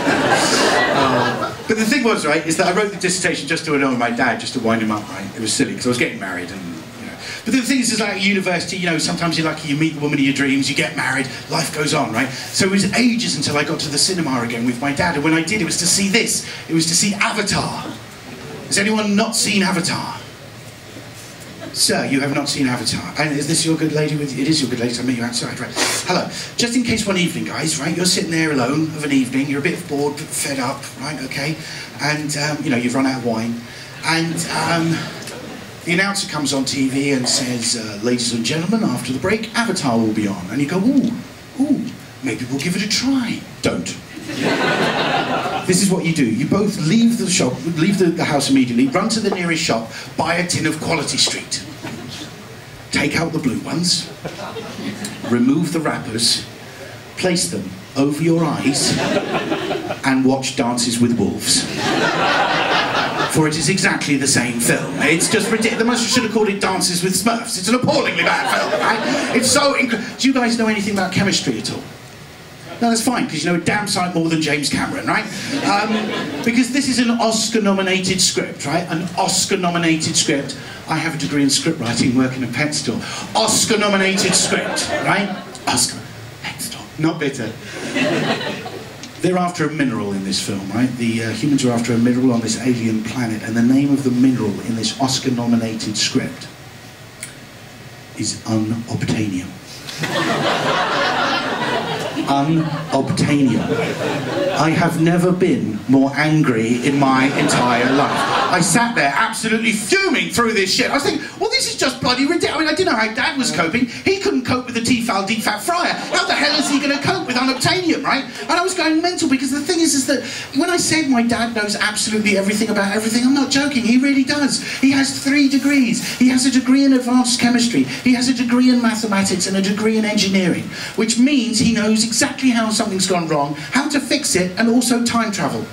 S3: But the thing was, right, is that I wrote the dissertation just to annoy my dad, just to wind him up, right? It was silly because I was getting married and, you know. But the thing is like at university, you know, sometimes you're lucky, you meet the woman of your dreams, you get married, life goes on, right? So it was ages until I got to the cinema again with my dad, and when I did, it was to see this. It was to see Avatar. Has anyone not seen Avatar? Sir, you have not seen Avatar. And is this your good lady with you? It is your good lady, so I met you outside, right? Hello. Just in case one evening, guys, right, you're sitting there alone of an evening, you're a bit bored, fed up, right, okay? And, you know, you've run out of wine. And the announcer comes on TV and says, ladies and gentlemen, after the break, Avatar will be on. And you go, ooh, maybe we'll give it a try. Don't. This is what you do. You both leave the shop, leave the house immediately, run to the nearest shop, buy a tin of Quality Street. Take out the blue ones, remove the wrappers, place them over your eyes, and watch Dances with Wolves. For it is exactly the same film. It's just ridiculous. They must should have called it Dances with Smurfs. It's an appallingly bad film, right? It's so incredible. Do you guys know anything about chemistry at all? No, that's fine, because you know a damn sight more than James Cameron, right? Because this is an Oscar-nominated script, right? An Oscar-nominated script. I have a degree in script writing, working in a pet store. Oscar-nominated script, right? Oscar, pet store, not bitter. They're after a mineral in this film, right? The humans are after a mineral on this alien planet, and the name of the mineral in this Oscar-nominated script is unobtainium. Unobtainium. I have never been more angry in my entire life. I sat there absolutely fuming through this shit. I was thinking, well, this is just bloody ridiculous. I mean, I didn't know how Dad was coping. He couldn't cope with the Tefal deep fat fryer. How the hell is he going to cope with unobtainium, right? And I was going mental because the thing is that when I said my dad knows absolutely everything about everything, I'm not joking. He really does. He has 3 degrees. He has a degree in advanced chemistry. He has a degree in mathematics and a degree in engineering, which means he knows exactly how something's gone wrong, how to fix it, and also time travel.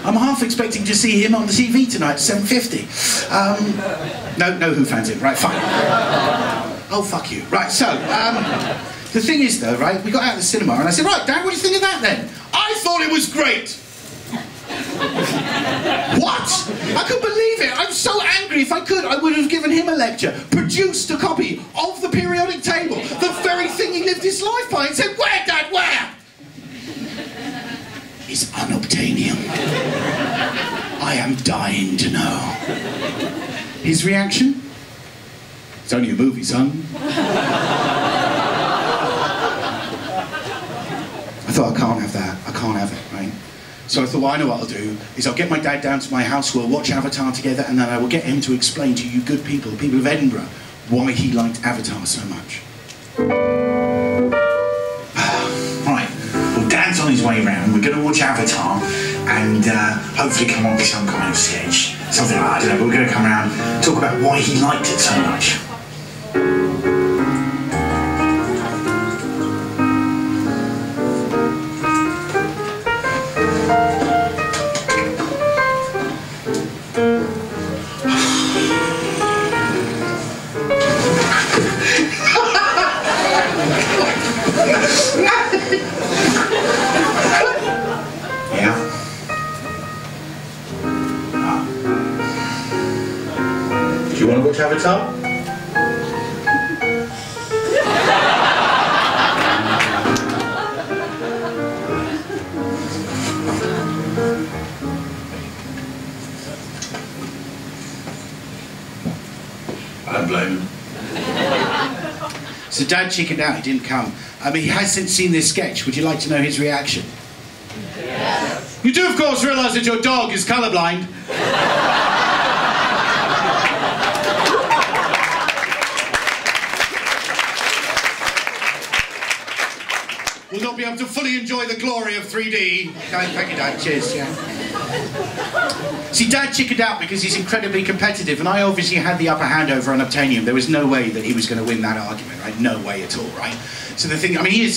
S3: I'm half expecting to see him on the TV tonight at 7:50. No Who fans in, right, fine. Oh, fuck you. Right, so, the thing is though, right, we got out of the cinema and I said, right, Dad, what do you think of that then? I thought it was great. What? I couldn't believe it. I'm so angry. If I could, I would have given him a lecture, produced a copy of the periodic table, the very thing he lived his life by, and said, where, Dad, where? It's unobtainium. I am dying to know. His reaction? It's only a movie, son. I thought, I can't have that. I can't have it, right? So I thought, well, I know what I'll do, is I'll get my dad down to my house, we'll watch Avatar together, and then I will get him to explain to you good people, the people of Edinburgh, why he liked Avatar so much. Right, well, Dad's on his way round, we're going to watch Avatar, and hopefully come up with some kind of sketch. Something like, I don't know, but we're going to come around, talk about why he liked it so much. Tom?
S7: I blame him.
S3: So Dad chickened out, he didn't come. I mean, he has since seen this sketch. Would you like to know his reaction? Yes. You do, of course, realise that your dog is colourblind. Will not be able to fully enjoy the glory of 3D. Thank you, Dad. Cheers, yeah. See, Dad chickened out because he's incredibly competitive, and I obviously had the upper hand over Unobtainium. There was no way that he was going to win that argument, right? No way at all, right? So the thing, I mean, he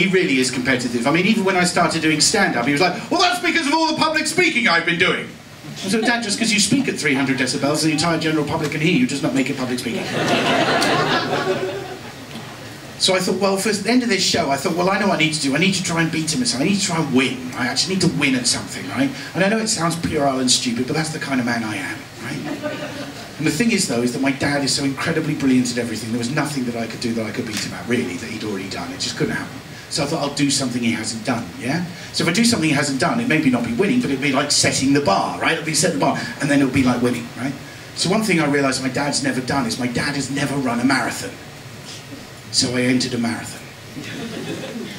S3: really is competitive. I mean, even when I started doing stand-up, he was like, well, that's because of all the public speaking I've been doing. I said, Dad, just because you speak at 300 decibels, the entire general public can hear you, does not make it public speaking. So I thought, well, for the end of this show, I thought, well, I know what I need to do. I need to try and beat him at something. I need to try and win. I actually need to win at something, right? And I know it sounds puerile and stupid, but that's the kind of man I am, right? And the thing is, though, is that my dad is so incredibly brilliant at everything. There was nothing that I could do that I could beat him at, really, that he'd already done. It just couldn't happen. So I thought, I'll do something he hasn't done, yeah? So if I do something he hasn't done, it maybe not be winning, but it'd be like setting the bar, right? It'll be setting the bar, and then it'll be like winning, right? So one thing I realised my dad's never done is my dad has never run a marathon. So I entered a marathon.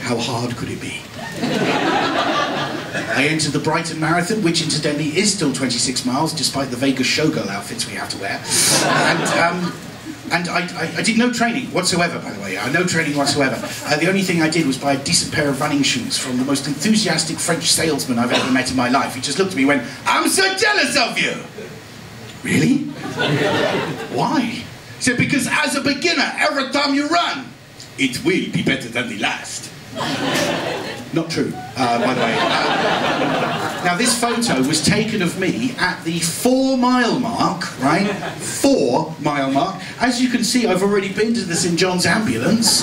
S3: How hard could it be? I entered the Brighton Marathon, which incidentally is still 26 miles, despite the Vegas showgirl outfits we have to wear. And I did no training whatsoever, by the way. No training whatsoever. The only thing I did was buy a decent pair of running shoes from the most enthusiastic French salesman I've ever met in my life. He just looked at me and went, I'm so jealous of you! Really? Why? He said, because as a beginner, every time you run, it will be better than the last. Not true, by the way. Now, this photo was taken of me at the 4-mile mark, right? 4-mile mark. As you can see, I've already been to the St. John's ambulance.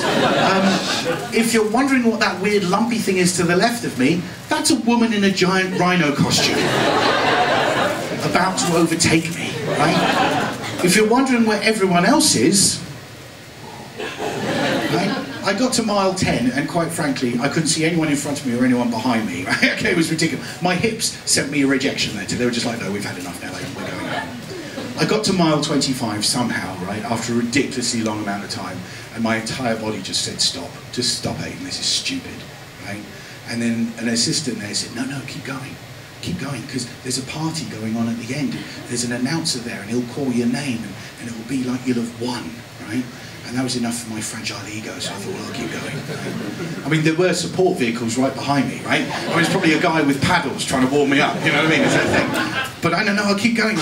S3: If you're wondering what that weird lumpy thing is to the left of me, that's a woman in a giant rhino costume. About to overtake me, right? If you're wondering where everyone else is, right? I got to mile 10, and quite frankly, I couldn't see anyone in front of me or anyone behind me. Right? Okay, it was ridiculous. My hips sent me a rejection letter. They were just like, no, we've had enough now, we're going home. I got to mile 25 somehow, right, after a ridiculously long amount of time, and my entire body just said, stop. Just stop, Aidan, this is stupid, right? And then an assistant there said, no, keep going. Keep going, because there's a party going on at the end. There's an announcer there, and he'll call your name, and it will be like you'll have won, right? And that was enough for my fragile ego, so I thought, well, I'll keep going. Right? I mean, there were support vehicles right behind me, right? I mean, it's probably a guy with paddles trying to warm me up, you know what I mean? It's that thing. But I don't know, I'll keep going,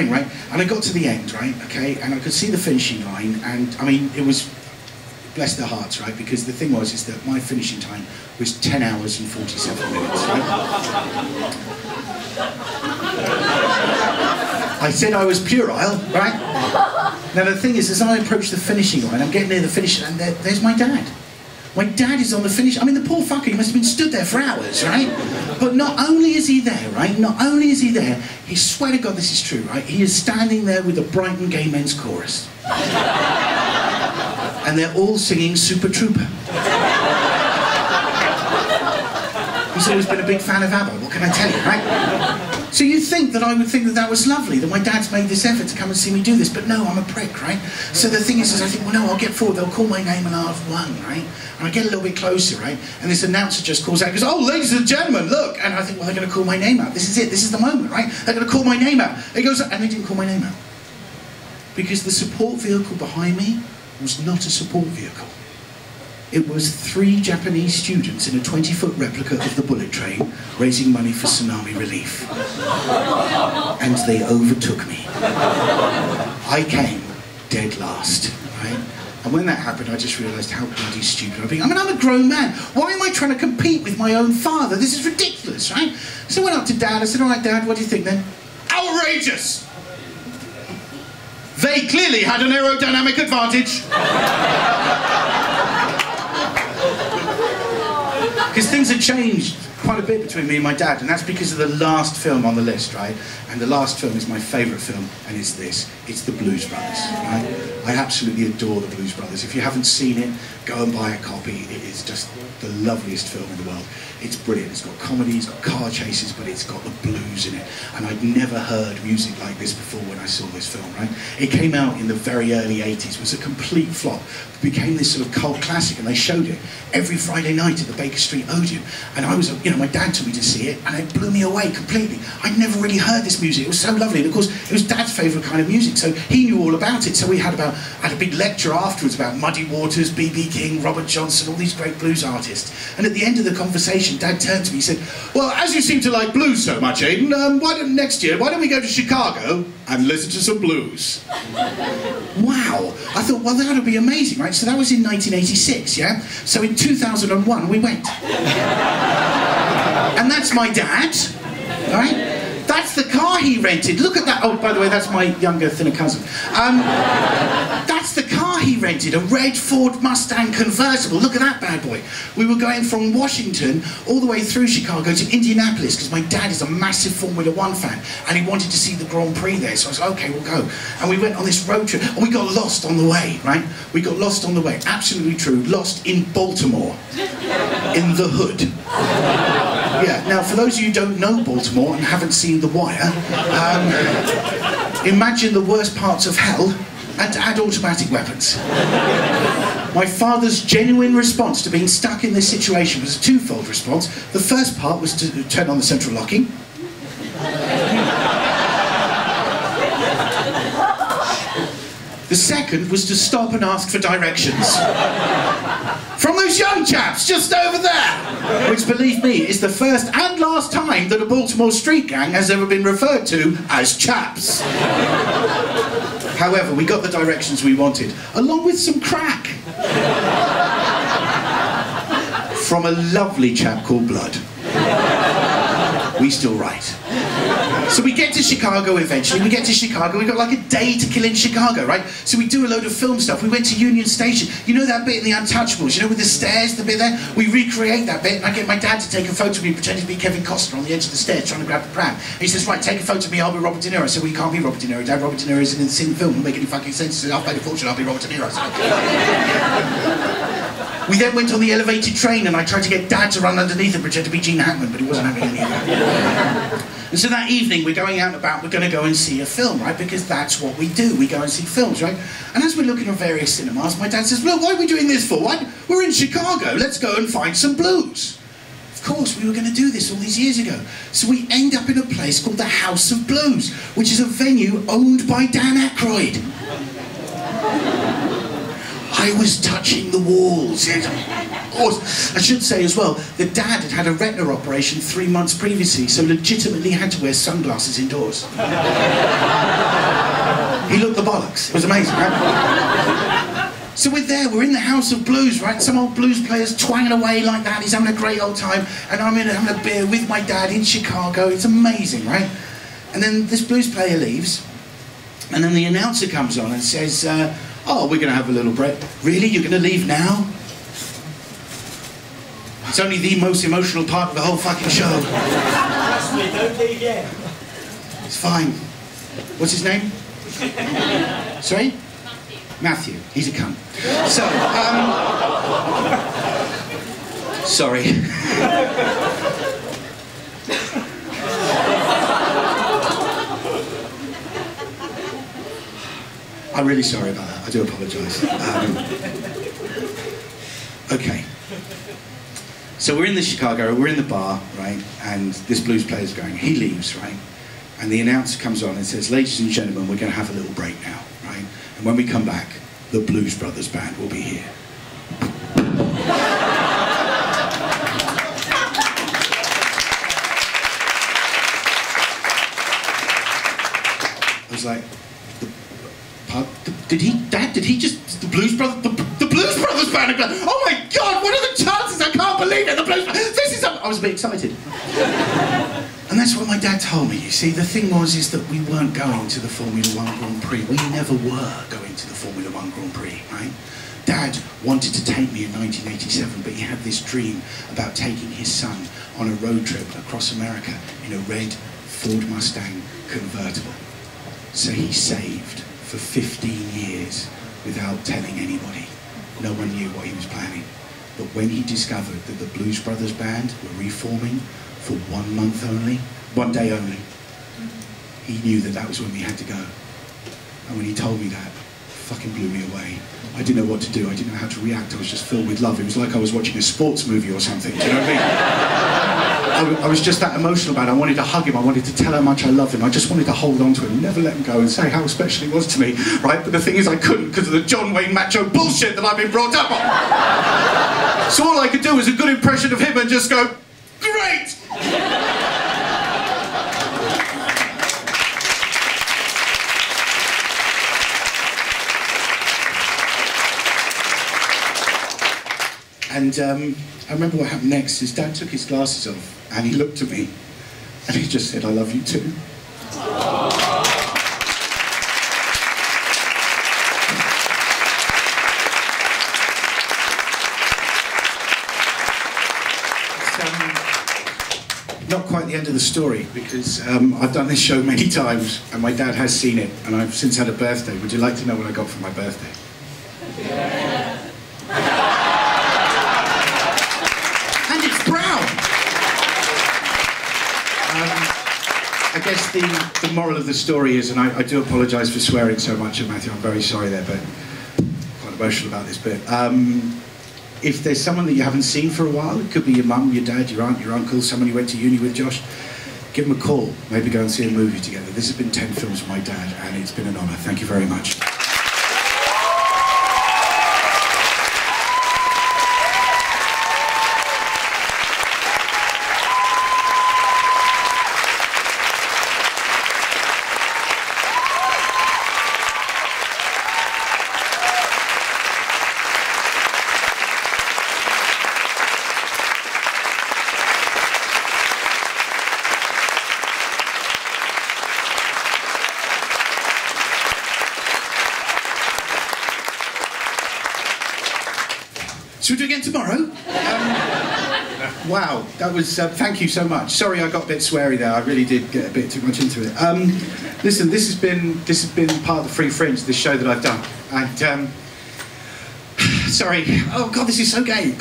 S3: right? And I got to the end, right, okay? And I could see the finishing line, and I mean, it was, bless their hearts, right? Because the thing was, is that my finishing time was 10 hours and 47 minutes, right? I said I was puerile, right? Now the thing is, as I approach the finishing line, I'm getting near the finish, and there's my dad. My dad is on the finish. I mean, the poor fucker, he must have been stood there for hours, right? But not only is he there, right? Not only is he there, he swear to God this is true, right? He is standing there with the Brighton Gay Men's Chorus. And they're all singing Super Trooper. He's always been a big fan of ABBA, what can I tell you, right? So you'd think that I would think that that was lovely, that my dad's made this effort to come and see me do this, but no, I'm a prick, right? So the thing is I think, well, no, I'll get forward, they'll call my name and I'll have won, right? And I get a little bit closer, right? And this announcer just calls out, goes, oh, ladies and gentlemen, look! And I think, well, they're going to call my name out. This is it, this is the moment, right? They're going to call my name out. He goes, and they didn't call my name out. Because the support vehicle behind me was not a support vehicle. It was 3 Japanese students in a 20-foot replica of the bullet train raising money for tsunami relief. And they overtook me. I came dead last, right? And when that happened, I just realised how bloody stupid I've been. I mean, I'm a grown man. Why am I trying to compete with my own father? This is ridiculous, right? So I went up to Dad. I said, all right, Dad, what do you think then? Outrageous! They clearly had an aerodynamic advantage. Because things have changed quite a bit between me and my dad, and that's because of the last film on the list, right? And the last film is my favourite film, and it's this. It's The Blues Brothers, right? I absolutely adore The Blues Brothers. If you haven't seen it, go and buy a copy. It is just the loveliest film in the world. It's brilliant. It's got comedy, it's got car chases, but it's got the blues in it. And I'd never heard music like this before when I saw this film, right? It came out in the very early 80s, was a complete flop. It became this sort of cult classic, and they showed it every Friday night at the Baker Street Odeon. And I was, you know, my dad took me to see it, and it blew me away completely. I'd never really heard this music. It was so lovely. And of course, it was Dad's favourite kind of music, so he knew all about it. So we had a big lecture afterwards about Muddy Waters, B.B. King, Robert Johnson, all these great blues artists. And at the end of the conversation, Dad turned to me and said, well, as you seem to like blues so much, Aidan, why don't we go to Chicago and listen to some blues? Wow. I thought, well, that would be amazing, right? So that was in 1986, yeah? So in 2001, we went. And that's my dad, right? That's the car he rented. Look at that. Oh, by the way, that's my younger, thinner cousin. That's the car he rented, a red Ford Mustang convertible. Look at that bad boy. We were going from Washington all the way through Chicago to Indianapolis because my dad is a massive Formula One fan and he wanted to see the Grand Prix there. So I was like, okay, we'll go. And we went on this road trip and we got lost on the way, right? We got lost on the way. Absolutely true. Lost in Baltimore. In the hood. Yeah, now for those of you who don't know Baltimore and haven't seen The Wire, imagine the worst parts of hell and add automatic weapons. My father's genuine response to being stuck in this situation was a twofold response. The first part was to turn on the central locking. The second was to stop and ask for directions. From those young chaps just over there. Which, believe me, is the first and last time that a Baltimore street gang has ever been referred to as chaps. However, we got the directions we wanted, along with some crack. From a lovely chap called Blood. We still write. So we get to Chicago eventually. We get to Chicago. We've got like a day to kill in Chicago, right? So we do a load of film stuff. We went to Union Station. You know that bit in The Untouchables? You know with the stairs, the bit there? We recreate that bit, and I get my dad to take a photo of me pretending to be Kevin Costner on the edge of the stairs trying to grab the pram. And he says, right, take a photo of me, I'll be Robert De Niro. I said, well, you can't be Robert De Niro, Dad. Robert De Niro isn't in the same film. It doesn't make any fucking sense. He said, I'll pay the fortune, I'll be Robert De Niro. We then went on the elevated train and I tried to get Dad to run underneath and pretend to be Gene Hackman, but he wasn't having any of that. And so that evening we're going out and about, we're going to go and see a film, right? Because that's what we do, we go and see films, right? And as we're looking at various cinemas, my dad says, look, what are we doing this for? We're in Chicago, let's go and find some blues. Of course, we were going to do this all these years ago. So we end up in a place called the House of Blues, which is a venue owned by Dan Aykroyd. I was touching the walls. I should say as well that Dad had had a retina operation 3 months previously, so legitimately had to wear sunglasses indoors. He looked the bollocks. It was amazing, right? So we're there, we're in the House of Blues, right? Some old blues player's twanging away like that, he's having a great old time, and I'm in having a beer with my dad in Chicago. It's amazing, right? And then this blues player leaves, and then the announcer comes on and says, oh, we're going to have a little break. Really? You're going to leave now? It's only the most emotional part of the whole fucking show.
S9: Trust me, don't leave yet.
S3: It's fine. What's his name? Sorry? Matthew. He's a cunt. So, sorry. I'm really sorry about that. I do apologise. Okay. So we're in the Chicago, we're in the bar, right? And this blues player's going. He leaves, right? And the announcer comes on and says, ladies and gentlemen, we're going to have a little break now, right? And when we come back, the Blues Brothers band will be here. I was like, Dad, did he just, the Blues Brothers, the Blues Brothers band? Oh my God, what are the chances? I can't believe it, the Blues Brothers, this is, I was a bit excited. And that's what my dad told me, you see. The thing is that we weren't going to the Formula One Grand Prix. We never were going to the Formula One Grand Prix, right? Dad wanted to take me in 1987, but he had this dream about taking his son on a road trip across America in a red Ford Mustang convertible. So he saved for 15 years without telling anybody. No one knew what he was planning. But when he discovered that the Blues Brothers band were reforming for 1 month only, 1 day only, he knew that that was when we had to go. And when he told me that, it fucking blew me away. I didn't know what to do. I didn't know how to react. I was just filled with love. It was like I was watching a sports movie or something. Do you know what I mean? I was just that emotional about it. I wanted to hug him. I wanted to tell how much I loved him. I just wanted to hold on to him, never let him go, and say how special he was to me, right? But the thing is, I couldn't because of the John Wayne macho bullshit that I've been brought up on. So all I could do was a good impression of him and just go, great! And I remember what happened next. His dad took his glasses off and he looked at me and he just said, I love you too. It's not quite the end of the story because I've done this show many times and my dad has seen it and I've since had a birthday. Would you like to know what I got for my birthday? I guess the moral of the story is, and I do apologise for swearing so much, Matthew, I'm very sorry there, but I'm quite emotional about this bit. If there's someone that you haven't seen for a while, it could be your mum, your dad, your aunt, your uncle, someone you went to uni with, Josh, give them a call, maybe go and see a movie together. This has been 10 films with my dad, and it's been an honour. Thank you very much. Should we do it again tomorrow? Wow, that was, thank you so much. Sorry I got a bit sweary there, I really did get a bit too much into it. Listen, this has been part of the Free Fringe, this show that I've done. And, sorry, oh God, this is so gay.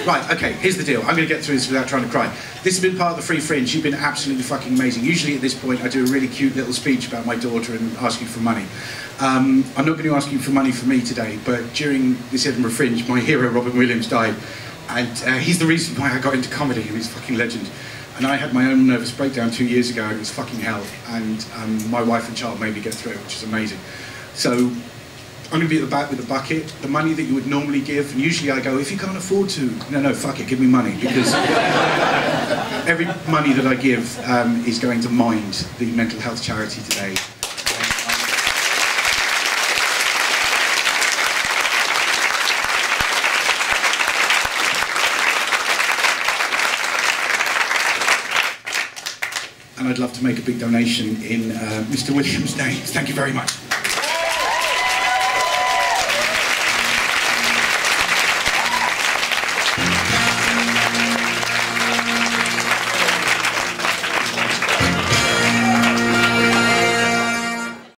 S3: Right, okay, here's the deal. I'm going to get through this without trying to cry. This has been part of the Free Fringe. You've been absolutely fucking amazing. Usually at this point I do a really cute little speech about my daughter and ask you for money. I'm not going to ask you for money for me today, but during this Edinburgh Fringe, my hero Robin Williams died. And he's the reason why I got into comedy, and he's a fucking legend. And I had my own nervous breakdown 2 years ago, and it was fucking hell. And my wife and child made me get through it, which is amazing. So I'm going to be at the back with a bucket. The money that you would normally give, and usually I go, if you can't afford to, no, fuck it, give me money. Because every money that I give is going to Mind, the mental health charity today. And I'd love to make a big donation in Mr. Williams' name. Thank you very much.